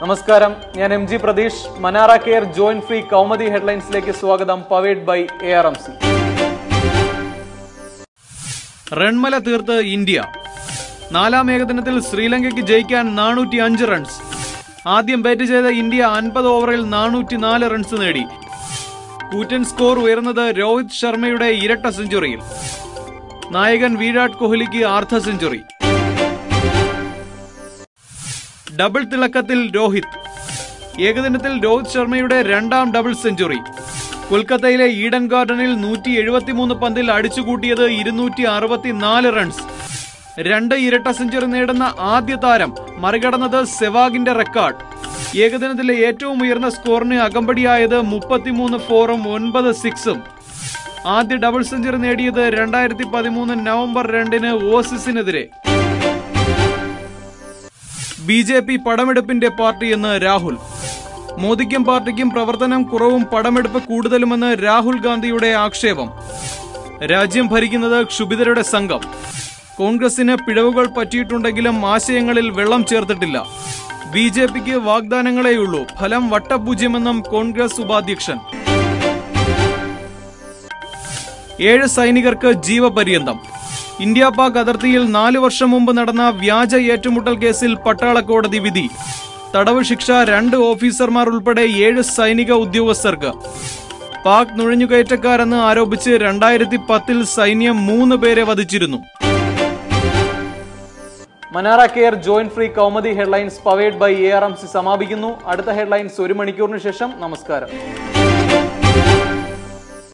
നമസ്കാരം, ഞാൻ M G Pratheesh. മനാറ കെയർ ജോയിന്റ് ഫ്രീ കൗമുദി ഹെഡ്ലൈൻസിലേക്ക് സ്വാഗതം. Powered by ARMC. റൺമല തീർത്ത് ഇന്ത്യ. നാലാം ഏകദിനത്തിൽ ശ്രീലങ്കയ്ക്ക് ജയിക്കാൻ 405 റൺസ്. ആദ്യം ബാറ്റ് ചെയ്ത ഇന്ത്യ 50 ഓവറിൽ 404 റൺസ് നേടി. കൂറ്റൻ സ്കോർ ഉയർന്നത് രോഹിത് ശർമ്മയുടെ ഇരട്ട സെഞ്ചുറിയിൽ. നായകൻ വിരാട് കോഹ്ലിക്ക് അർദ്ധ സെഞ്ചുറി. ഡബിൾ തിളക്കത്തിൽ രോഹിത്. ഏകദിനത്തിൽ രോഹിത് ശർമ്മയുടെ രണ്ടാം ഡബിൾ സെഞ്ചുറി. കൊൽക്കത്തയിലെ ഈഡൻ ഗാർഡനിൽ 173 പന്തിൽ അടിച്ചുകൂട്ടിയത് 264 റൺസ്. 2 ഇരട്ട സെഞ്ചുറി നേടുന്ന ആദ്യ താരം, മറികടന്നത് സെവാഗിന്റെ റെക്കോർഡ്. ഏകദിനത്തിലെ ഏറ്റവും ഉയർന്ന സ്കോറിന് അകമ്പടിയായത് 33 ഫോറും 9 സിക്സും. ആദ്യ ഡബിൾ സെഞ്ചുറി നേടിയത് 2013 നവംബർ 2 ഓസീസിനെതിരെ. BJP പടമെടുപ്പിന്റെ പാർട്ടിയെന്ന് രാഹുൽ. മോദിക്കും പാർട്ടിക്കും പ്രവർത്തനം കുറവും പടമെടുപ്പ് കൂടുതലുമെന്ന് രാഹുൽ ഗാന്ധിയുടെ ആക്ഷേപം. രാജ്യം ഭരിക്കുന്നത് ക്ഷുഭിതരുടെ സംഘം. കോൺഗ്രസിന് പിഴവുകൾ പറ്റിയിട്ടുണ്ടെങ്കിലും ആശയങ്ങളിൽ വെള്ളം ചേർത്തിട്ടില്ല. BJPക്ക് വാഗ്ദാനങ്ങളെയുള്ളൂ, ഫലം വട്ടപൂജ്യമെന്നും കോൺഗ്രസ് ഉപാധ്യക്ഷൻ. 7 സൈനികർക്ക് ജീവപര്യന്തം. ഇന്ത്യ പാക് അതിർത്തിയിൽ 4 വർഷം മുമ്പ് നടന്ന വ്യാജ ഏറ്റുമുട്ടൽ കേസിൽ പട്ടാള കോടതി വിധി. തടവ് ശിക്ഷ 2 ഓഫീസർമാർ ഉൾപ്പെടെ 7 സൈനിക ഉദ്യോഗസ്ഥർക്ക്. പാക് നുഴഞ്ഞുകയറ്റക്കാരെന്ന് ആരോപിച്ച് 2010 സൈന്യം 3 പേരെ വധിച്ചിരുന്നു. മനാറ care joint free Kaumudi headlines powered by ARMC സമാപിക്കുന്നു. അടുത്ത ഹെഡ്ലൈൻസ് 1 മണിക്കൂറിന് ശേഷം. നമസ്കാരം.